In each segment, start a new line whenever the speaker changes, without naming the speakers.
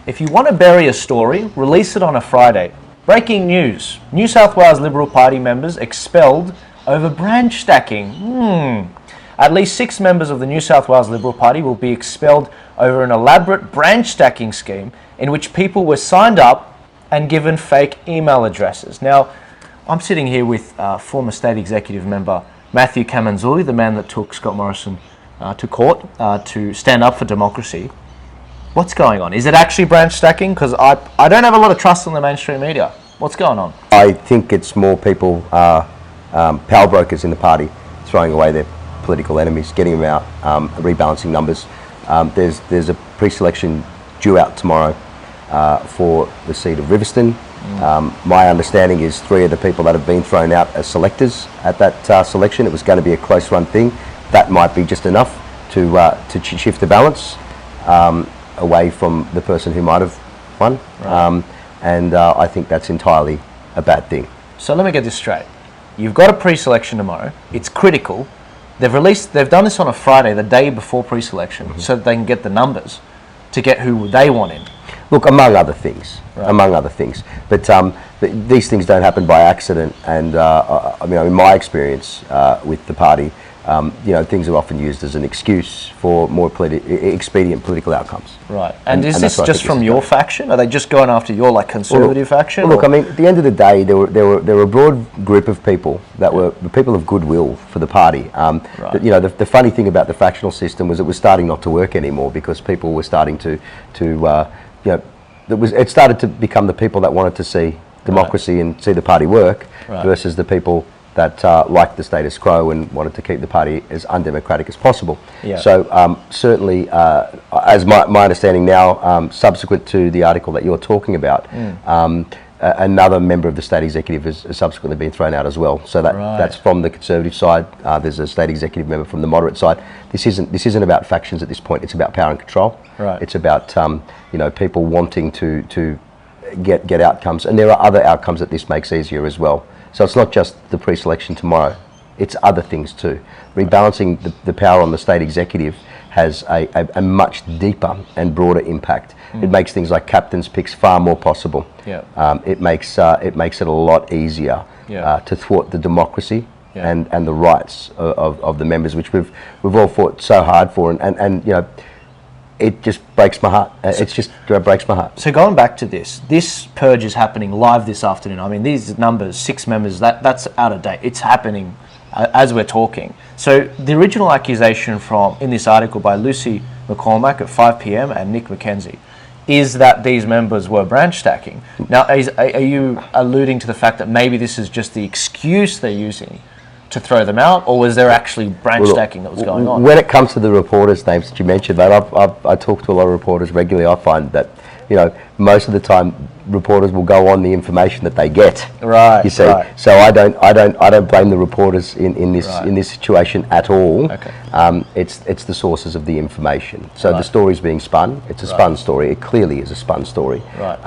If you want to bury a story, release it on a Friday. Breaking news. New South Wales Liberal Party members expelled over branch stacking. At least 6 members of the New South Wales Liberal Party will be expelled over an elaborate branch stacking scheme in which people were signed up and given fake email addresses. Now, I'm sitting here with former State Executive Member Matthew Camenzuli, the man that took Scott Morrison to court to stand up for democracy. What's going on? Is it actually branch stacking? Because I don't have a lot of trust in the mainstream media. What's going on?
I think it's more people, power brokers in the party, throwing away their political enemies, getting them out, rebalancing numbers. There's a pre-selection due out tomorrow for the seat of Riverstone. My understanding is 3 of the people that have been thrown out as selectors at that selection. It was going to be a close run thing. That might be just enough to shift the balance away from the person who might have won. Right. I think that's entirely a bad thing.
So let me get this straight. You've got a pre-selection tomorrow. It's critical. They've done this on a Friday, the day before pre-selection, so that they can get the numbers to get who they want in.
Look, among other things, but these things don't happen by accident. And I mean, in my experience with the party, things are often used as an excuse for more expedient political outcomes.
Right. And is this just from your faction? Are they just going after your conservative faction?
Well, look, I mean, at the end of the day, there were a broad group of people that were the people of goodwill for the party. Right. The funny thing about the factional system was it was starting not to work anymore because people were starting it started to become the people that wanted to see democracy and see the party work versus the people that liked the status quo and wanted to keep the party as undemocratic as possible. Yeah. So certainly, as my understanding now, subsequent to the article that you're talking about, another member of the state executive has subsequently been thrown out as well. So that's from the Conservative side. There's a state executive member from the moderate side. This isn't about factions at this point. It's about power and control. Right. It's about people wanting to get outcomes, and there are other outcomes that this makes easier as well. So it's not just the pre-selection tomorrow, it's other things too. Rebalancing the power on the state executive has a much deeper and broader impact. It makes things like captain's picks far more possible. Yeah. It makes it a lot easier to thwart the democracy and the rights of the members, which we've all fought so hard for, and it just breaks my heart. It breaks my heart.
So going back to this purge is happening live this afternoon. I mean, these numbers, 6 members, that's out of date. It's happening as we're talking. So the original accusation in this article by Lucy McCormack at 5 p.m. and Nick McKenzie is that these members were branch stacking. Now, are you alluding to the fact that maybe this is just the excuse they're using to throw them out, or was there actually branch stacking that was going on?
When it comes to the reporters' names that you mentioned, mate, I talk to a lot of reporters regularly. I find that most of the time reporters will go on the information that they get. Right. You see, so I don't blame the reporters in this situation at all. Okay. It's the sources of the information. So the story's being spun. It's a spun story. It clearly is a spun story. Right.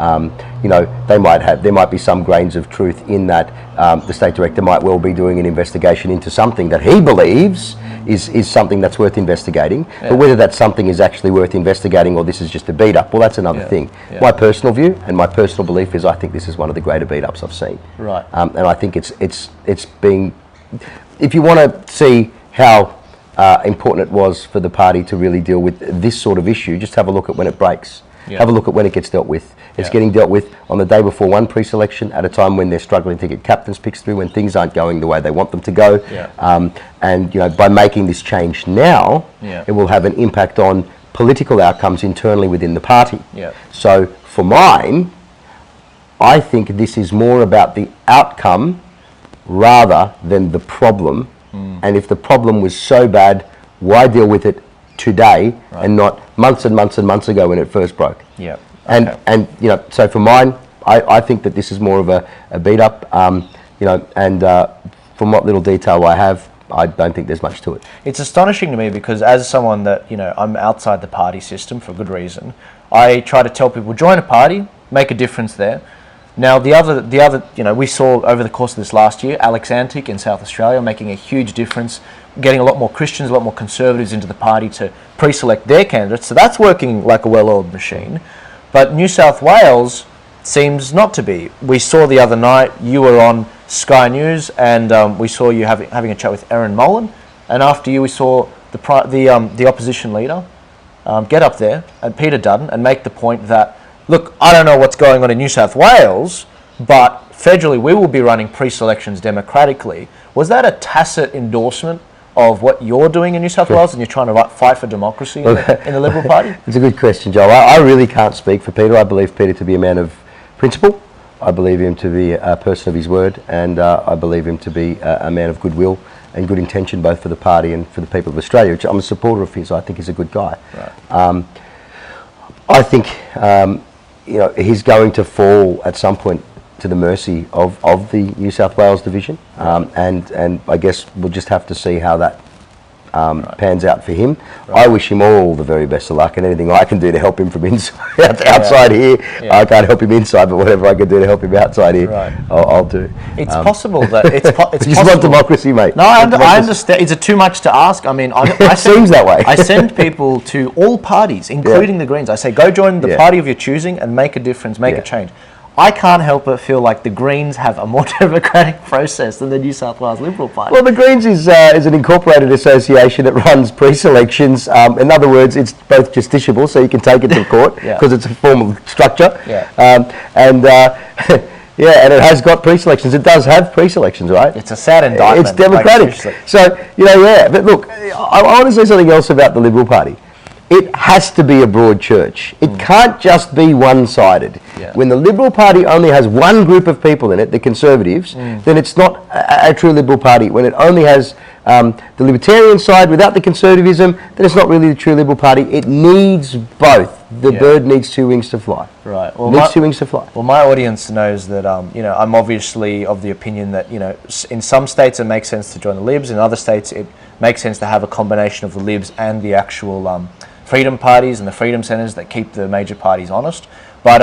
There might be some grains of truth in that. The state director might well be doing an investigation into something that he believes is something that's worth investigating. Yeah. But whether that something is actually worth investigating or this is just a beat up, well, that's another thing. Yeah. My personal view and my personal belief is I think this is one of the greater beat ups I've seen. Right. And I think it's being, if you want to see how important it was for the party to really deal with this sort of issue, just have a look at when it breaks. Yeah. Have a look at when it gets dealt with. It's getting dealt with on the day before one pre-selection at a time when they're struggling to get captain's picks through, when things aren't going the way they want them to go. Yeah. And by making this change now, it will have an impact on political outcomes internally within the party. Yeah. So for mine, I think this is more about the outcome rather than the problem. And if the problem was so bad, why deal with it today and not months and months and months ago when it first broke? Yeah. And so for mine, I think that this is more of a beat up, and from what little detail I have, I don't think there's much to it. It's
astonishing to me because as someone that, I'm outside the party system for good reason, I try to tell people, join a party, make a difference there. Now, the other, we saw over the course of this last year, Alex Antic in South Australia making a huge difference, getting a lot more Christians, a lot more conservatives into the party to pre-select their candidates. So that's working like a well-oiled machine. But New South Wales seems not to be. We saw the other night, you were on Sky News, and we saw you having a chat with Erin Molan, and after you we saw the opposition leader get up there, and Peter Dutton, and make the point that, look, I don't know what's going on in New South Wales, but federally we will be running pre-selections democratically. Was that a tacit endorsement of what you're doing in New South Wales, and you're trying to fight for democracy in the Liberal Party?
It's a good question, Joel. I really can't speak for Peter. I believe Peter to be a man of principle. I believe him to be a person of his word, and I believe him to be a man of goodwill and good intention, both for the party and for the people of Australia, which I'm a supporter of his. I think he's a good guy. Right. I think he's going to fall at some point to the mercy of the New South Wales division, and I guess we'll just have to see how that pans out for him. Right. I wish him all the very best of luck, and anything I can do to help him from outside here. I can't help him inside, but whatever I can do to help him outside here, I'll do.
It's possible that it's
you just want democracy, mate.
No, I understand. Is it too much to ask? I mean,
it seems that way.
I send people to all parties, including the Greens. I say, go join the party of your choosing and make a difference, make a change. I can't help but feel like the Greens have a more democratic process than the New South Wales Liberal Party.
Well, the Greens is an incorporated association that runs pre-selections. In other words, it's both justiciable, so you can take it to court because it's a formal structure. And it has got pre-selections. It does have pre-selections, right?
It's a sad indictment.
It's democratic. But look, I want to say something else about the Liberal Party. It has to be a broad church. It can't just be one-sided. When the Liberal Party only has one group of people in it, the Conservatives, then it's not a true Liberal Party. When it only has the Libertarian side without the conservatism, then it's not really the true Liberal Party. It needs both. The bird needs two wings to fly.
Right.
Well, needs two wings to fly.
Well, my audience knows that I'm obviously of the opinion that in some states it makes sense to join the Libs. In other states it makes sense to have a combination of the Libs and the actual freedom parties and the freedom centres that keep the major parties honest. But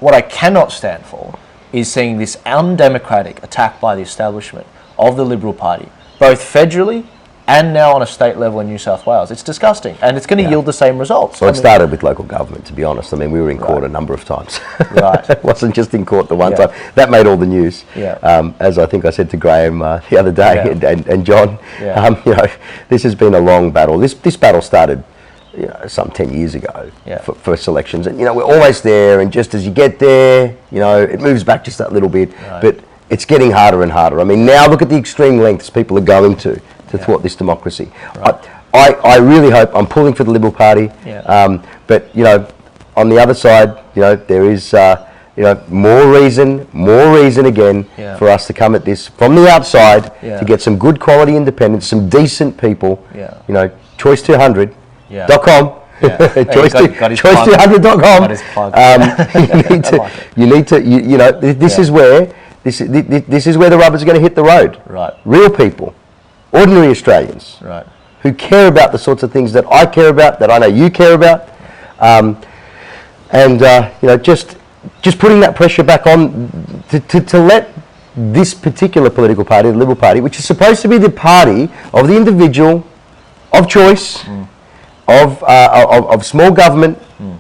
what I cannot stand for is seeing this undemocratic attack by the establishment of the Liberal Party, both federally and now on a state level in New South Wales. It's disgusting, and it's going to yield the same results.
Well, it started with local government, to be honest. I mean, we were in court a number of times.
Right.
It wasn't just in court the one time. That made all the news. As I think I said to Graham the other day, and John, this has been a long battle. This battle started some 10 years ago for selections, and we're almost there, and just as you get there, it moves back just that little bit, but it's getting harder and harder. I mean, now look at the extreme lengths people are going to thwart this democracy. I really hope, I'm pulling for the Liberal Party, but on the other side, there is more reason again for us to come at this from the outside to get some good quality independence, some decent people. Choice200.com. Choice200.com. This is where the rubber's going to hit the road. Right. Real people, ordinary Australians, who care about the sorts of things that I care about, that I know you care about, just putting that pressure back on to let this particular political party, the Liberal Party, which is supposed to be the party of the individual, of choice, of small government,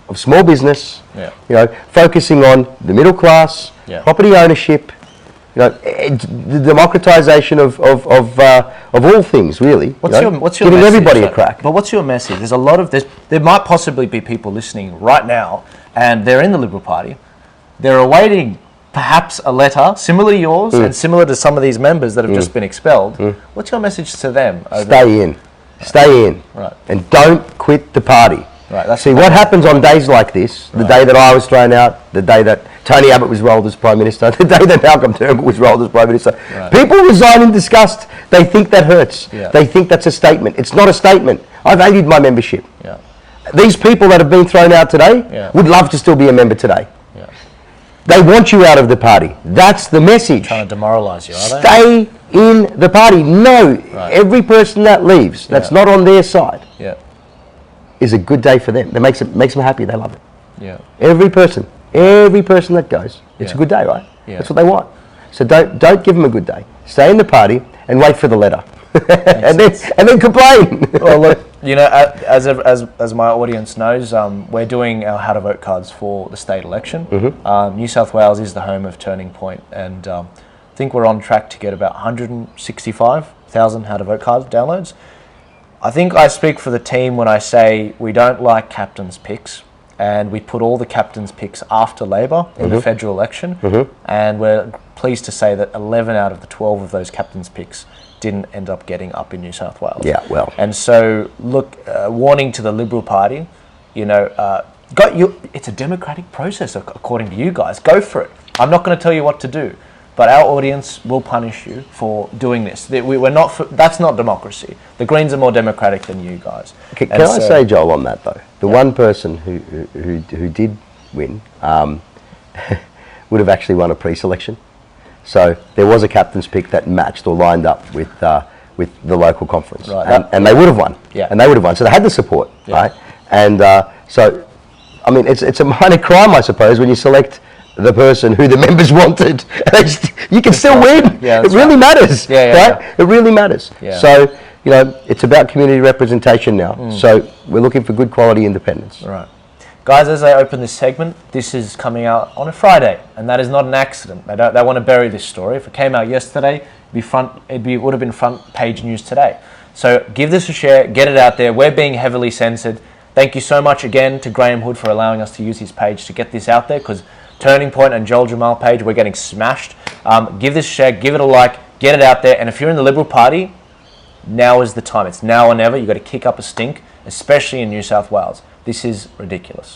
of small business, focusing on the middle class, property ownership, the democratisation of all things, really.
What's your
giving
message,
everybody a crack.
But what's your message? There's a lot of this. There might possibly be people listening right now, and they're in the Liberal Party. They're awaiting perhaps a letter similar to yours and similar to some of these members that have just been expelled. What's your message to them?
Stay in. Stay in.
Right.
And don't quit the party.
Right.
See, what happens on days like this, the day that I was thrown out, the day that Tony Abbott was rolled as Prime Minister, the day that Malcolm Turnbull was rolled as Prime Minister, people resign in disgust. They think that hurts. They think that's a statement. It's not a statement. I valued my membership. These people that have been thrown out today would love to still be a member today. They want you out of the party. That's the message.
Trying to demoralise you, are they?
Stay in the party. No, every person that leaves, that's not on their side, is a good day for them. That makes them happy. They love it. Every person that goes, it's a good day, right? That's what they want. So don't give them a good day. Stay in the party and wait for the letter. and then complain.
Well, look, as my audience knows, we're doing our how to vote cards for the state election. New South Wales is the home of Turning Point, and I think we're on track to get about 165,000 how to vote card downloads. I think I speak for the team when I say we don't like captain's picks, and we put all the captain's picks after Labor in the federal election, and we're pleased to say that 11 out of the 12 of those captain's picks didn't end up getting up in New South Wales.
Yeah, well.
And so, look, warning to the Liberal Party, it's a democratic process according to you guys. Go for it. I'm not going to tell you what to do, but our audience will punish you for doing this. That's not democracy. The Greens are more democratic than you guys.
Can I say, Joel, on that though? The one person who did win would have actually won a pre-selection. So there was a captain's pick that matched or lined up with the local conference, right? And they would have won.
Yeah.
And they would have won. So they had the support, right? And so, I mean, it's a minor crime, I suppose, when you select the person who the members wanted. You can still win. Yeah, it really matters, right? It really matters. Yeah. So, it's about community representation now. So we're looking for good quality independence.
Right. Guys, as I open this segment, this is coming out on a Friday, and that is not an accident. They want to bury this story. If it came out yesterday, it would have been front page news today. So give this a share, get it out there. We're being heavily censored. Thank you so much again to Graham Hood for allowing us to use his page to get this out there, because Turning Point and Joel Jamal page, we're getting smashed. Give this a share, give it a like, get it out there. And if you're in the Liberal Party, now is the time. It's now or never. You've got to kick up a stink, especially in New South Wales. This is ridiculous.